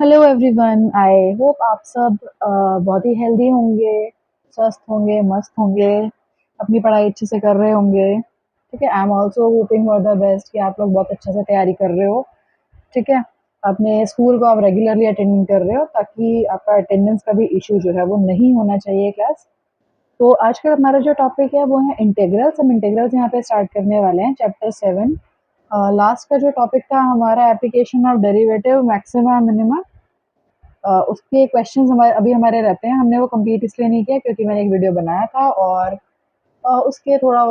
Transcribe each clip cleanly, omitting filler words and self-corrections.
Hello everyone, I hope आप सब बहुत ही हेल्दी होंगे, स्वस्थ होंगे, मस्त होंगे, अपनी पढ़ाई अच्छे से कर रहे होंगे। ठीक है, I am also hoping for the best कि आप लोग बहुत अच्छे से तैयारी कर रहे हो। ठीक है, अपने स्कूल को आप रेगुलरली अटेंड कर रहे हो ताकि आपका अटेंडेंस का भी इशू जो है वो नहीं होना चाहिए क्लास। तो आज का हमारा जो टॉपिक है वो है इंटीग्रल्स। हम इंटीग्रल्स यहाँ पे स्टार्ट करने वाले हैं, चैप्टर 7। लास्ट का जो टॉपिक था हमारा application of derivative maxima minima, उसके क्वेश्चंस हमारे अभी हमारे रहते हैं। हमने वो कंप्लीट इसलिए नहीं किया क्योंकि मैंने एक वीडियो बनाया था और उसके थोड़ा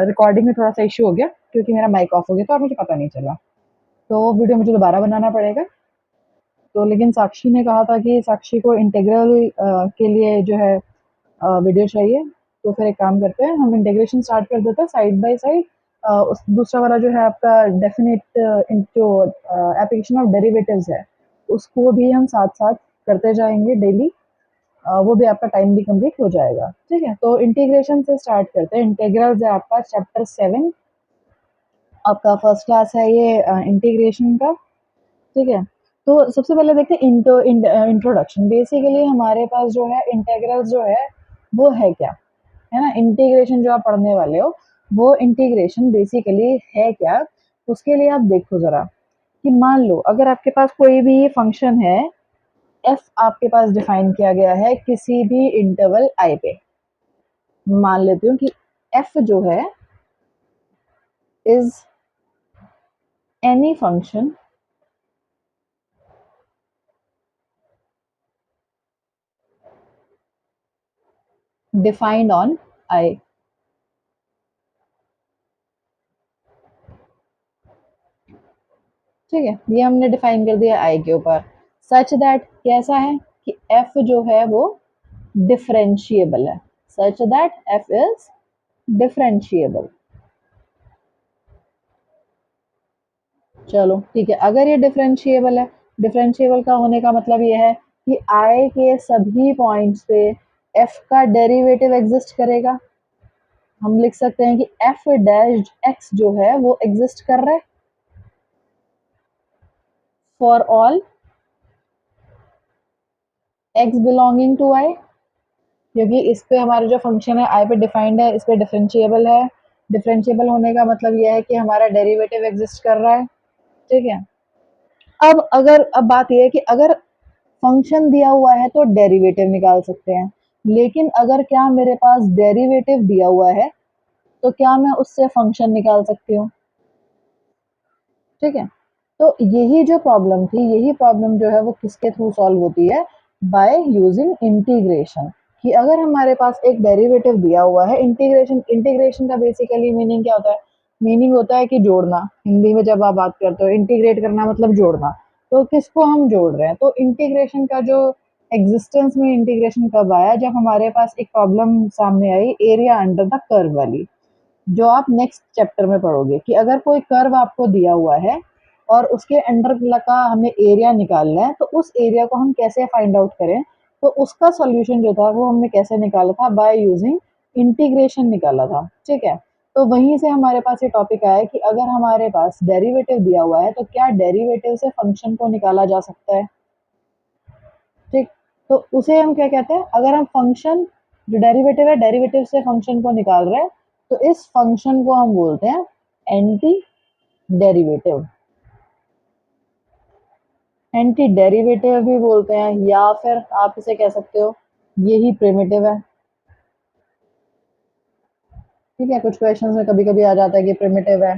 रिकॉर्डिंग में थोड़ा सा इशू हो गया क्योंकि मेरा माइक ऑफ हो गया था और मुझे पता नहीं चला, तो वो वीडियो मुझे दोबारा बनाना पड़ेगा। तो लेकिन साक्षी ने कहा था कि साक्षी को इंटीग्रल के लिए जो है वीडियो चाहिए, तो फिर एक काम करते हैं, हम इंटीग्रेशन स्टार्ट कर देते हैं साइड बाय साइड। उस दूसरा वाला जो है आपका डेफिनेट जो एप्लीकेशन ऑफ डेरिवेटिव्स है उसको भी हम साथ साथ करते जाएंगे डेली। वो भी आपका टाइम भी कंप्लीट हो जाएगा। ठीक है, तो इंटीग्रेशन से स्टार्ट करते हैं। इंटीग्रल्स है आपका चैप्टर 7, आपका फर्स्ट क्लास है ये इंटीग्रेशन का। ठीक है, तो सबसे पहले देखते हैं इंट्रोडक्शन। बेसिकली हमारे पास जो है इंटीग्रल्स जो है वो है क्या, है ना। इंटीग्रेशन जो आप पढ़ने वाले हो वो इंटीग्रेशन बेसिकली है क्या, उसके लिए आप देखो ज़रा कि मान लो अगर आपके पास कोई भी फंक्शन है, एफ आपके पास डिफाइन किया गया है किसी भी इंटरवल आई पे। मान लेती हूँ कि एफ जो है is any function defined on I. ठीक है, ये हमने डिफाइन कर दिया आई के ऊपर। सच दैट कैसा है कि एफ जो है वो डिफरेंशिएबल है। Such that F is differentiable. चलो ठीक है, अगर ये डिफरेंशिएबल है, डिफरेंशिएबल का होने का मतलब ये है कि आई के सभी पॉइंट्स पे एफ का डेरिवेटिव एग्जिस्ट करेगा। हम लिख सकते हैं कि एफ डैश एक्स जो है वो एग्जिस्ट कर रहा है for all x belonging to I, क्योंकि इस पे हमारा जो फंक्शन है आई पे डिफाइंड है, इस पे डिफरेंशिएबल है। डिफरेंशिएबल होने का मतलब यह है कि हमारा डेरिवेटिव एग्जिस्ट कर रहा है। ठीक है, अब बात यह है कि अगर फंक्शन दिया हुआ है तो डेरिवेटिव निकाल सकते हैं, लेकिन अगर क्या मेरे पास डेरिवेटिव दिया हुआ है तो क्या मैं उससे फंक्शन निकाल सकती हूँ। ठीक है, तो यही जो प्रॉब्लम थी, यही प्रॉब्लम जो है वो किसके थ्रू सॉल्व होती है, बाय यूजिंग इंटीग्रेशन। कि अगर हमारे पास एक डेरिवेटिव दिया हुआ है, इंटीग्रेशन इंटीग्रेशन का बेसिकली मीनिंग क्या होता है, मीनिंग होता है कि जोड़ना। हिंदी में जब आप बात करते हो इंटीग्रेट करना मतलब जोड़ना, तो किसको हम जोड़ रहे हैं, तो इंटीग्रेशन का जो एग्जिस्टेंस में इंटीग्रेशन कब आया, जब हमारे पास एक प्रॉब्लम सामने eye area under the curve वाली, जो आप नेक्स्ट चैप्टर में पढ़ोगे कि अगर कोई कर्व आपको दिया हुआ है और उसके अंडर का हमें एरिया निकालना है, तो उस एरिया को हम कैसे फाइंड आउट करें। तो उसका सॉल्यूशन जो था वो हमने कैसे निकाला था, बाय यूजिंग इंटीग्रेशन निकाला था। ठीक है, तो वहीं से हमारे पास ये टॉपिक आया कि अगर हमारे पास डेरिवेटिव दिया हुआ है तो क्या डेरिवेटिव से फंक्शन को निकाला जा सकता है। ठीक, तो उसे हम क्या कहते हैं, अगर हम फंक्शन जो डेरिवेटिव है, डेरिवेटिव से फंक्शन को निकाल रहे हैं, तो इस फंक्शन को हम बोलते हैं एंटी डेरिवेटिव। एंटी डेरिवेटिव भी बोलते हैं, या फिर आप इसे कह सकते हो यही प्रिमिटिव है। ठीक है, कुछ क्वेश्चंस में कभी कभी आ जाता है कि प्रिमिटिव है,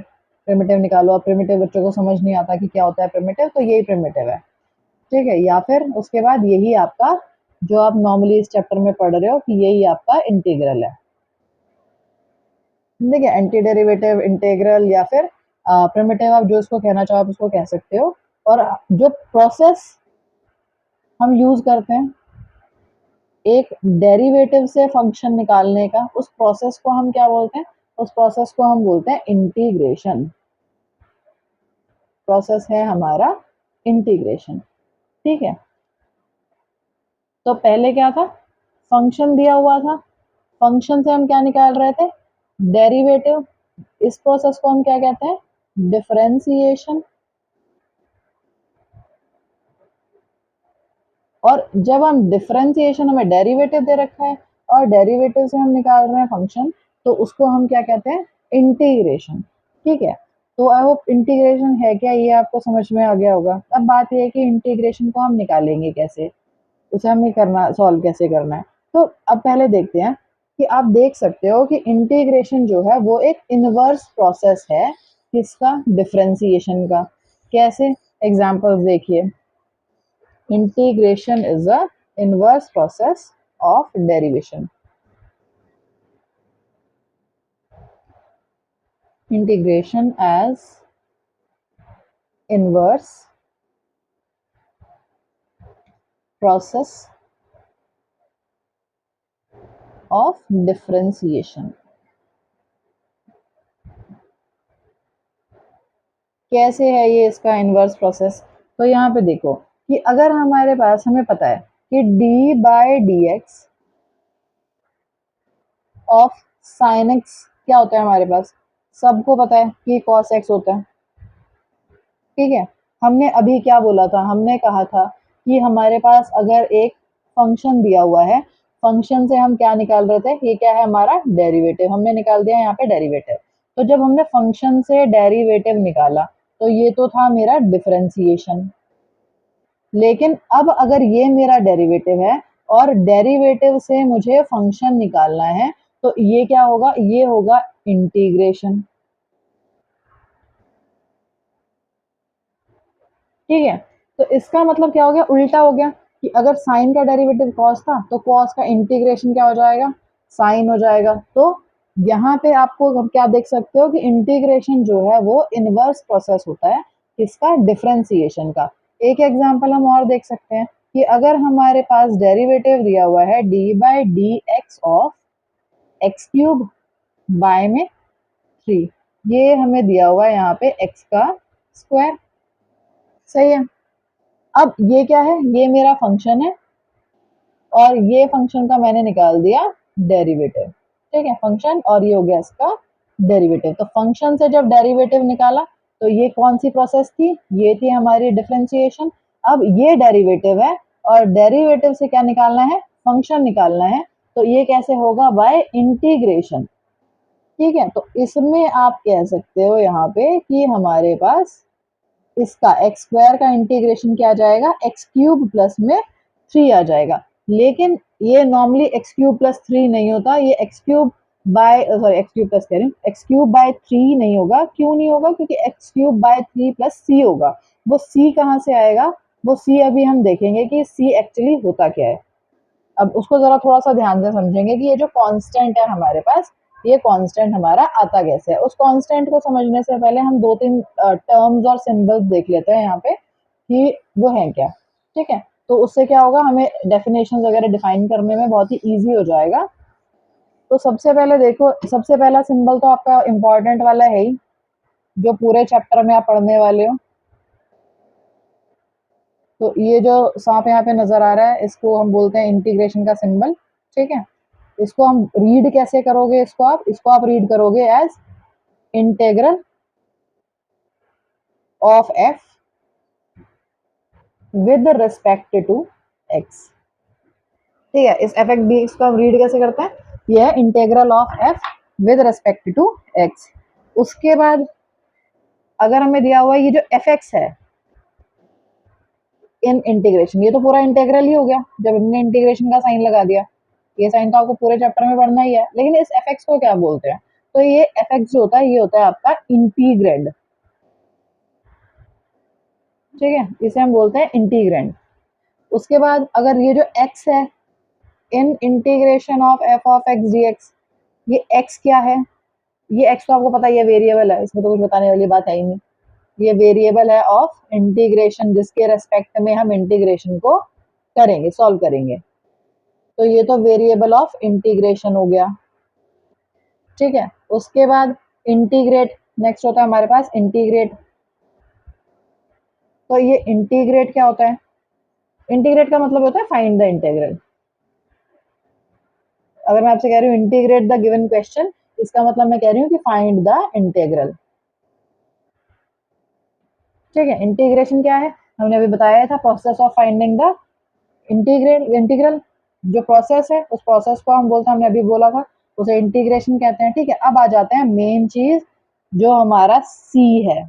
प्रिमिटिव निकालो। अब प्रिमिटिव बच्चों को समझ नहीं आता कि क्या होता है प्रिमिटिव, तो यही प्रिमिटिव है। ठीक है, या फिर उसके बाद यही आपका जो आप नॉर्मली इस चैप्टर में पढ़ रहे हो कि यही आपका इंटीग्रल है। ठीक है, एंटी डेरिवेटिव, इंटीग्रल या फिर प्रिमिटिव, आप जो इसको कहना चाहो आप उसको कह सकते हो। और जो प्रोसेस हम यूज करते हैं एक डेरिवेटिव से फंक्शन निकालने का, उस प्रोसेस को हम क्या बोलते हैं, उस प्रोसेस को हम बोलते हैं इंटीग्रेशन। प्रोसेस है हमारा इंटीग्रेशन। ठीक है, तो पहले क्या था, फंक्शन दिया हुआ था, फंक्शन से हम क्या निकाल रहे थे, डेरिवेटिव। इस प्रोसेस को हम क्या कहते हैं, डिफरेंशिएशन। और जब हम डिफरेंशिएशन, हमें डेरिवेटिव दे रखा है और डेरिवेटिव से हम निकाल रहे हैं फंक्शन, तो उसको हम क्या कहते हैं, इंटीग्रेशन। ठीक है, तो आई होप इंटीग्रेशन है क्या ये आपको समझ में आ गया होगा। अब बात ये है कि इंटीग्रेशन को हम निकालेंगे कैसे, उसे हमें करना, सॉल्व कैसे करना है। तो अब पहले देखते हैं कि आप देख सकते हो कि इंटीग्रेशन जो है वो एक इनवर्स प्रोसेस है किसका, डिफरेंशिएशन का। कैसे, एग्जांपल्स देखिए। Integration is a inverse process of derivation. Integration as inverse process of differentiation. कैसे है ये इसका इनवर्स प्रोसेस? तो यहाँ पे देखो कि अगर हमारे पास, हमें पता है कि d by d x of sine x क्या होता है हमारे पास, सबको पता है कि cos x होता है। ठीक है, हमने अभी क्या बोला था, हमने कहा था कि हमारे पास अगर एक फंक्शन दिया हुआ है, फंक्शन से हम क्या निकाल रहे थे, ये क्या है हमारा डेरिवेटिव, हमने निकाल दिया यहाँ पे डेरिवेटिव। तो जब हमने फंक्शन से डेरिवेटिव निकाला तो ये तो था मेरा डिफरेंशिएशन। लेकिन अब अगर ये मेरा डेरिवेटिव है और डेरिवेटिव से मुझे फंक्शन निकालना है, तो ये क्या होगा, ये होगा इंटीग्रेशन। ठीक है, तो इसका मतलब क्या हो गया, उल्टा हो गया कि अगर साइन का डेरिवेटिव कॉस था तो कॉस का इंटीग्रेशन क्या हो जाएगा, साइन हो जाएगा। तो यहाँ पे आपको हम क्या देख सकते हो कि इंटीग्रेशन जो है वो इनवर्स प्रोसेस होता है किसका, डिफरेंशिएशन का। एक एग्जांपल हम और देख सकते हैं कि अगर हमारे पास डेरिवेटिव दिया हुआ है D by D x of x cube by में 3, ये हमें दिया हुआ है यहाँ पे एक्स का स्क्वायर। सही है, अब ये क्या है, ये मेरा फंक्शन है और ये फंक्शन का मैंने निकाल दिया डेरिवेटिव। ठीक है, फंक्शन और ये हो गया इसका डेरिवेटिव। तो फंक्शन से जब डेरिवेटिव निकाला तो ये कौन सी प्रोसेस थी, ये थी हमारी डिफरेंशिएशन। अब ये डेरिवेटिव है और डेरिवेटिव से क्या निकालना है, फंक्शन निकालना है। तो ये कैसे होगा, बाय इंटीग्रेशन। ठीक है, तो इसमें आप कह सकते हो यहाँ पे कि हमारे पास इसका एक्स स्क्वायर का इंटीग्रेशन क्या आ जाएगा, एक्स क्यूब प्लस में 3 आ जाएगा। लेकिन ये नॉर्मली एक्स क्यूब प्लस 3 नहीं होता, ये x cube by, sorry x cube plus कह रही हूँ, एक्स क्यूब बाय 3 नहीं होगा। क्यों नहीं होगा, क्योंकि एक्स क्यूब बाय 3 प्लस सी होगा। वो सी कहाँ से आएगा, वो सी अभी हम देखेंगे कि सी एक्चुअली होता क्या है। अब उसको जरा थोड़ा सा ध्यान से समझेंगे कि ये जो कांस्टेंट है हमारे पास, ये कांस्टेंट हमारा आता कैसे है। उस कांस्टेंट को समझने से पहले हम दो तीन टर्म्स और सिंबल्स देख लेते हैं यहाँ पे कि वो है क्या। ठीक है, तो उससे क्या होगा, हमें डेफिनेशन वगैरह डिफाइन करने में बहुत ही ईजी हो जाएगा। तो सबसे पहले देखो, सबसे पहला सिंबल तो आपका इम्पोर्टेंट वाला है ही, जो पूरे चैप्टर में आप पढ़ने वाले हो। तो ये जो सांप यहाँ पे नजर आ रहा है, इसको हम बोलते हैं इंटीग्रेशन का सिंबल। ठीक है, इसको हम रीड कैसे करोगे, इसको आप रीड करोगे as integral of f with respect to x. ठीक है, इस एफ एक्स डी एक्स को हम रीड कैसे करते हैं, ये है integral of f with respect to x. उसके बाद अगर हमें दिया हुआ है ये जो एफ एक्स है इन इंटीग्रेशन, ये तो पूरा इंटेग्रल ही हो गया जब हमने इंटीग्रेशन का साइन लगा दिया। ये साइन तो आपको पूरे चैप्टर में पढ़ना ही है। लेकिन इस एफ एक्स को क्या बोलते हैं, तो ये एफ एक्स जो होता है ये होता है आपका इंटीग्रेंड। ठीक है, इसे हम बोलते हैं इंटीग्रेंड। उसके बाद अगर ये जो x है in integration of f of x d x, ये x क्या है, ये x तो आपको पता है ये वेरिएबल है, इसमें तो कुछ बताने वाली बात है ही नहीं। ये वेरिएबल है ऑफ इंटीग्रेशन, जिसके रेस्पेक्ट में हम इंटीग्रेशन को करेंगे, सॉल्व करेंगे। तो ये तो वेरिएबल ऑफ इंटीग्रेशन हो गया। ठीक है, उसके बाद इंटीग्रेट, नेक्स्ट होता है हमारे पास इंटीग्रेट। तो ये इंटीग्रेट क्या होता है, इंटीग्रेट का मतलब होता है फाइंड द इंटीग्रल। अगर मैं आपसे कह रही हूँ इंटीग्रेट द गिवन क्वेश्चन, इसका मतलब मैं कह रही हूँ कि फाइंड द इंटीग्रल। ठीक है, इंटीग्रेशन क्या है, हमने अभी बताया था, process of finding the integral जो प्रोसेस है उस प्रोसेस को हम बोलते हैं, हमने अभी बोला था, उसे इंटीग्रेशन कहते हैं। ठीक है, अब आ जाते हैं मेन चीज जो हमारा सी है।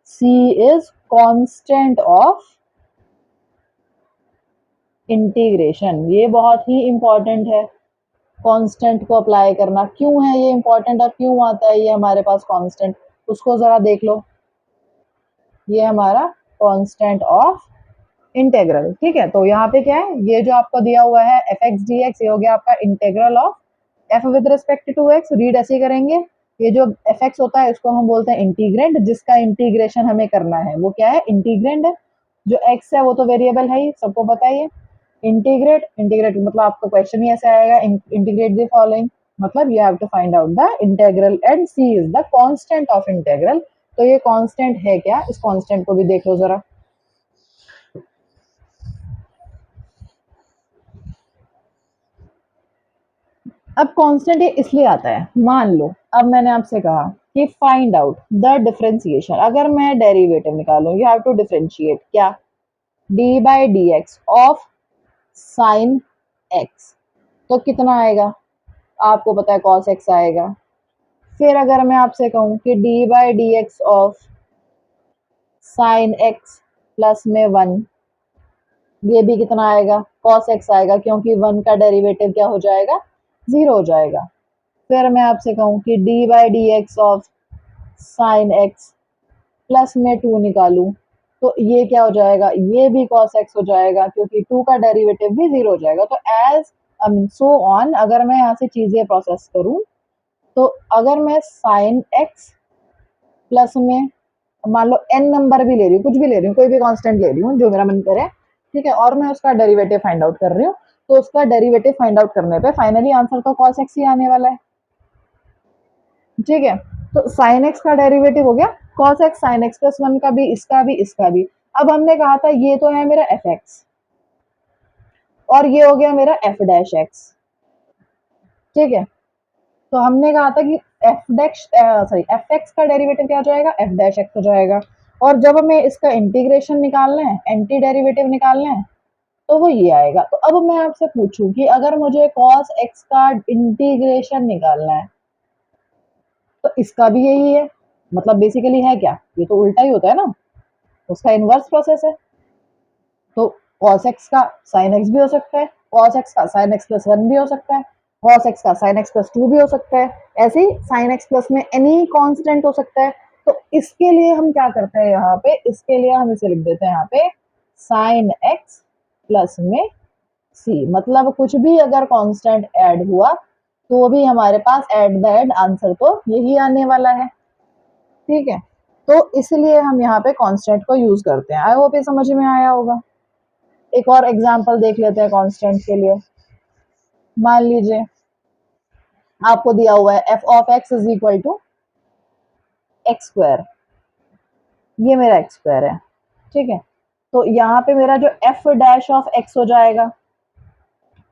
सी इज कांस्टेंट ऑफ इंटीग्रेशन। ये बहुत ही इंपॉर्टेंट है कांस्टेंट को अप्लाई करना। क्यों है ये इंपॉर्टेंट और क्यों आता है ये हमारे पास कांस्टेंट, उसको जरा देख लो। ये हमारा कांस्टेंट ऑफ इंटेग्रल। ठीक है, तो यहाँ पे क्या है, ये जो आपको दिया हुआ है एफ एक्स डी एक्स, ये हो गया आपका integral of f with respect to x. Read ऐसे करेंगे, ये जो एफ एक्स होता है इसको हम बोलते हैं इंटीग्रेंड, जिसका इंटीग्रेशन हमें करना है वो क्या है, इंटीग्रेंड है। जो एक्स है वो तो वेरिएबल है ही, सबको पता ही है। इंटीग्रेट, इंटीग्रेट मतलब आपका क्वेश्चन ही ऐसे आएगा, इंटीग्रेट द फॉलोइंग, मतलब you have to find out the integral and C is the constant of integral. तो ये कांस्टेंट है क्या, इस कांस्टेंट को भी देख लो जरा। अब कांस्टेंट ये इसलिए आता है, मान लो अब मैंने आपसे कहा कि फाइंड आउट द डिफरेंशिएशन, अगर मैं डेरिवेटिव निकालूं, यू हैव टू डिफरेंशिएट क्या, D by D x of sine x, तो कितना आएगा, आपको पता है कॉस एक्स आएगा। फिर अगर मैं आपसे कहूं कि D by D x of sine x plus में वन, ये भी कितना आएगा, कॉस एक्स आएगा, क्योंकि वन का डेरिवेटिव क्या हो जाएगा, जीरो हो जाएगा। फिर मैं आपसे कहूं कि D by D x of sine x plus में टू निकालूं, तो ये क्या हो जाएगा, ये भी कॉस एक्स हो जाएगा, क्योंकि टू का डेरिवेटिव भी जीरो हो जाएगा। तो एज सो ऑन, अगर मैं यहाँ से चीजें प्रोसेस करूं, तो अगर मैं साइन एक्स प्लस में मान लो एन नंबर भी ले रही हूँ, कुछ भी ले रही हूँ, कोई भी कांस्टेंट ले रही हूँ जो मेरा मन करे, ठीक है, और मैं उसका डेरिवेटिव फाइंड आउट कर रही हूँ, तो उसका डेरिवेटिव फाइंड आउट करने पे फाइनली आंसर तो कॉस एक्स ही आने वाला है। ठीक है, तो साइन एक्स का डेरिवेटिव हो गया cos x, sine x plus one का भी, इसका भी, इसका भी। अब हमने कहा था ये तो है मेरा एफ एक्स और ये हो गया मेरा एफ डैश एक्स। ठीक है, तो हमने कहा था कि F dash sorry F x का डेरिवेटिव क्या हो जाएगा, एफ डैश एक्स हो जाएगा। और जब हमें इसका इंटीग्रेशन निकालना है, एंटी डेरिवेटिव निकालना है, तो वो ये आएगा। तो अब मैं आपसे पूछूं कि अगर मुझे कॉस एक्स का इंटीग्रेशन निकालना है, तो इसका भी यही है, मतलब बेसिकली है क्या, ये तो उल्टा ही होता है ना, उसका इनवर्स प्रोसेस है। तो cos x का sin x भी हो सकता है, cos x का sin x प्लस वन भी हो सकता है, cos x का sin x प्लस टू भी हो सकता है, ऐसे ही sin x प्लस में एनी कांस्टेंट हो सकता है। तो इसके लिए हम क्या करते हैं यहाँ पे, इसके लिए हम इसे लिख देते हैं यहाँ पे sin x प्लस में c, मतलब कुछ भी अगर कांस्टेंट ऐड हुआ तो भी हमारे पास एट द एंड आंसर तो यही आने वाला है। ठीक है, तो इसलिए हम यहाँ पे कांस्टेंट को यूज करते हैं। आई होप ये समझ में आया होगा। एक और एग्जांपल देख लेते हैं कांस्टेंट के लिए। मान लीजिए आपको दिया हुआ है F of X is equal to X square, ये मेरा एक्स स्क्वायर है। ठीक है, तो यहाँ पे मेरा जो एफ डैश ऑफ एक्स हो जाएगा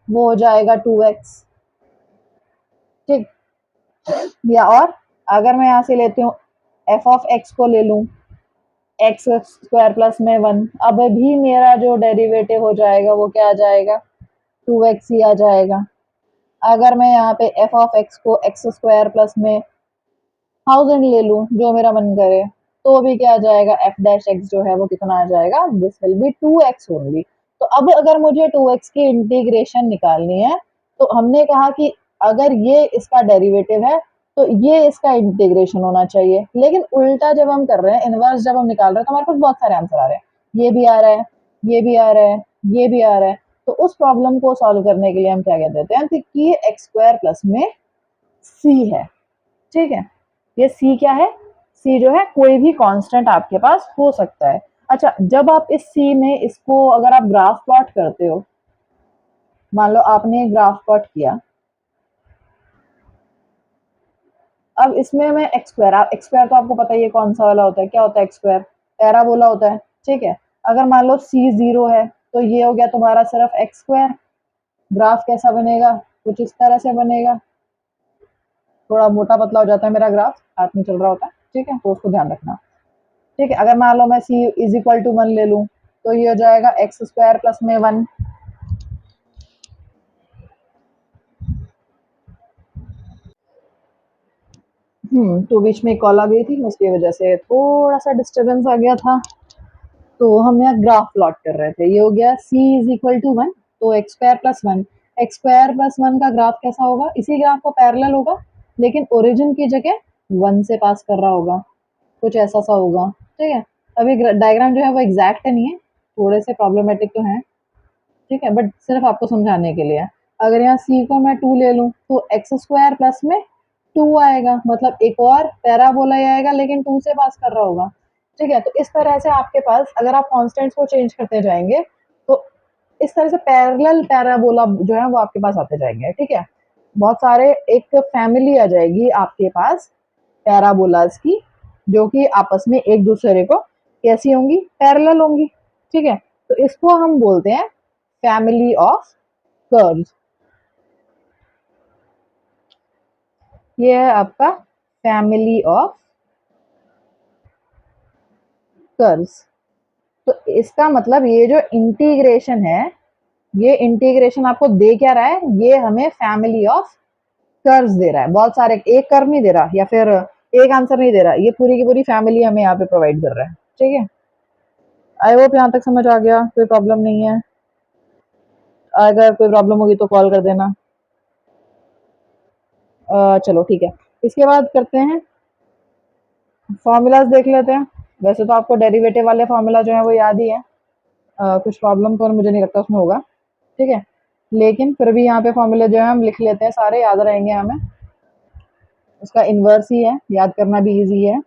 वो हो जाएगा टू एक्स। ठीक, या और अगर मैं यहाँ से लेती हूँ एफ ऑफ एक्स को ले लूँ एक्स स्क्वायर प्लस में वन, अब भी मेरा जो डेरिवेटिव हो जाएगा वो क्या आ जाएगा, टू एक्स ही आ जाएगा। अगर मैं यहाँ पे एफ ऑफ एक्स को एक्स स्क्वायर प्लस में 1000 ले लूँ, जो मेरा मन करे, तो भी क्या आ जाएगा, एफ डैश एक्स जो है वो कितना आ जाएगा, this will be two X only. तो अब अगर मुझे टू एक्स की इंटीग्रेशन निकालनी है, तो हमने कहा कि अगर ये इसका डेरिवेटिव है तो ये इसका इंटीग्रेशन होना चाहिए, लेकिन उल्टा जब हम कर रहे हैं, इनवर्स जब हम निकाल रहे हैं, तो हमारे पास बहुत सारे आंसर आ रहे हैं, ये भी आ रहा है, ये भी आ रहा है, ये भी आ रहा है। तो उस प्रॉब्लम को सॉल्व करने के लिए हम क्या कह देते हैं कि ये एक्स स्क्वायर प्लस में सी है। ठीक है, ये सी क्या है, सी जो है कोई भी कांस्टेंट आपके पास हो सकता है। अच्छा, जब आप इस सी में इसको अगर आप ग्राफ प्लॉट करते हो, मान लो आपने ग्राफ प्लॉट किया, अब इसमें मैं एक्स स्क्वायर तो आपको पता ही है कौन सा वाला होता है, क्या होता है एक्स स्क्वायर, पैराबोला होता है। ठीक है, अगर मान लो सी जीरो है तो ये हो गया तुम्हारा सिर्फ एक्स स्क्वायर। ग्राफ कैसा बनेगा, कुछ इस तरह से बनेगा, थोड़ा मोटा पतला हो जाता है मेरा ग्राफ, हाथ में चल रहा होता है। ठीक है, तो उसको ध्यान रखना। ठीक है, अगर मान लो मैं सी इज इक्वल टू वन ले लूँ, तो ये हो जाएगा एक्स स्क्वायर प्लस में वन। तो बीच में एक कॉल आ गई थी, उसकी वजह से थोड़ा-सा डिस्टर्बेंस आ गया था। तो हम यहाँ ग्राफ प्लॉट कर रहे थे। ये हो गया c इज़ इक्वल टू 1, तो x square plus 1। x square plus 1 का ग्राफ कैसा होगा? इसी ग्राफ को पैरेलल होगा, लेकिन ओरिजिन की जगह 1 से पास कर रहा होगा। कुछ ऐसा-सा होगा, ठीक है? अभी डायग्राम जो है वो एग्ज़ैक्ट नहीं है, थोड़े से प्रॉब्लमैटिक तो हैं, ठीक है? बट सिर्फ़ आपको समझाने के लिए है। अगर यहाँ c को मैं 2 ले लूँ, तो x स्क्वायर प्लस में 2 आएगा, मतलब एक और पैराबोला ही आएगा, लेकिन 2 से पास कर रहा होगा, ठीक है? तो इस तरह से आपके पास अगर आप कांस्टेंट्स को चेंज करते जाएँगे, तो इस तरह से पैरेलल पैराबोला जो है वो आपके पास आते जाएंगे, ठीक है? बहुत सारे एक फैमिली आ जाएगी आपके पास पैराबोलास की, जो कि आपस में एक दूसरे को कैसी होंगी? पैरेलल होंगी, ठीक है? तो इसको हम बोलते हैं फैमिली ऑफ कर्व्स। ये है आपका फैमिली ऑफ कर्व्स। तो इसका मतलब ये जो इंटीग्रेशन है, ये इंटीग्रेशन आपको दे क्या रहा है? ये हमें फैमिली ऑफ कर्व्स दे रहा है। बहुत सारे, एक कर्व नहीं दे रहा, या फिर एक आंसर नहीं दे रहा, ये पूरी की पूरी फैमिली हमें यहाँ पे प्रोवाइड कर रहा है, ठीक है? आई होप यहाँ तक समझ आ गया, कोई प्रॉब्लम नहीं है। अगर कोई प्रॉब्लम होगी तो कॉल कर देना। चलो ठीक है, इसके बाद करते हैं फॉर्मूलाज देख लेते हैं। वैसे तो आपको डेरिवेटिव वाले फॉर्मूला जो है वो याद ही है, कुछ प्रॉब्लम तो मुझे नहीं लगता उसमें होगा, ठीक है? लेकिन फिर भी यहाँ पे फॉर्मूले जो है हम लिख लेते हैं, सारे याद रहेंगे हमें। उसका इन्वर्स ही है, याद करना भी ईजी है।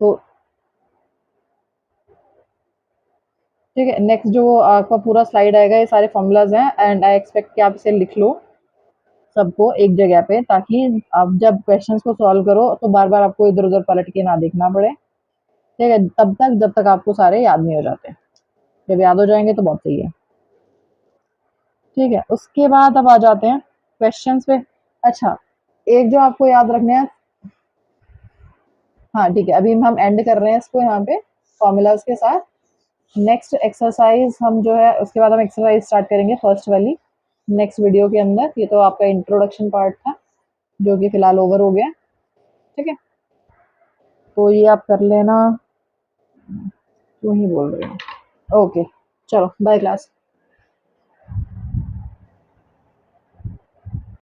तो ठीक है, नेक्स्ट जो आपका पूरा स्लाइड आएगा, ये सारे फॉर्मूलाज हैं, एंड आई एक्सपेक्ट कि आप इसे लिख लो सबको एक जगह पे, ताकि आप जब क्वेश्चंस को सॉल्व करो तो बार बार आपको इधर उधर पलट के ना देखना पड़े, ठीक है? तब तक जब तक आपको सारे याद नहीं हो जाते। जब याद हो जाएंगे तो बहुत सही है, ठीक है? उसके बाद अब आ जाते हैं क्वेश्चंस पे। अच्छा, एक जो आपको याद रखना है, हाँ ठीक है, अभी हम एंड कर रहे हैं इसको यहाँ पे फॉर्मूलाज के साथ। नेक्स्ट एक्सरसाइज हम जो है उसके बाद हम एक्सरसाइज स्टार्ट करेंगे, फर्स्ट वाली, नेक्स्ट वीडियो के अंदर। ये तो आपका इंट्रोडक्शन पार्ट था, जो कि फिलहाल ओवर हो गया, ठीक है? तो ये आप कर लेना। क्यों ही बोल रहे हो? ओके, चलो बाय क्लास।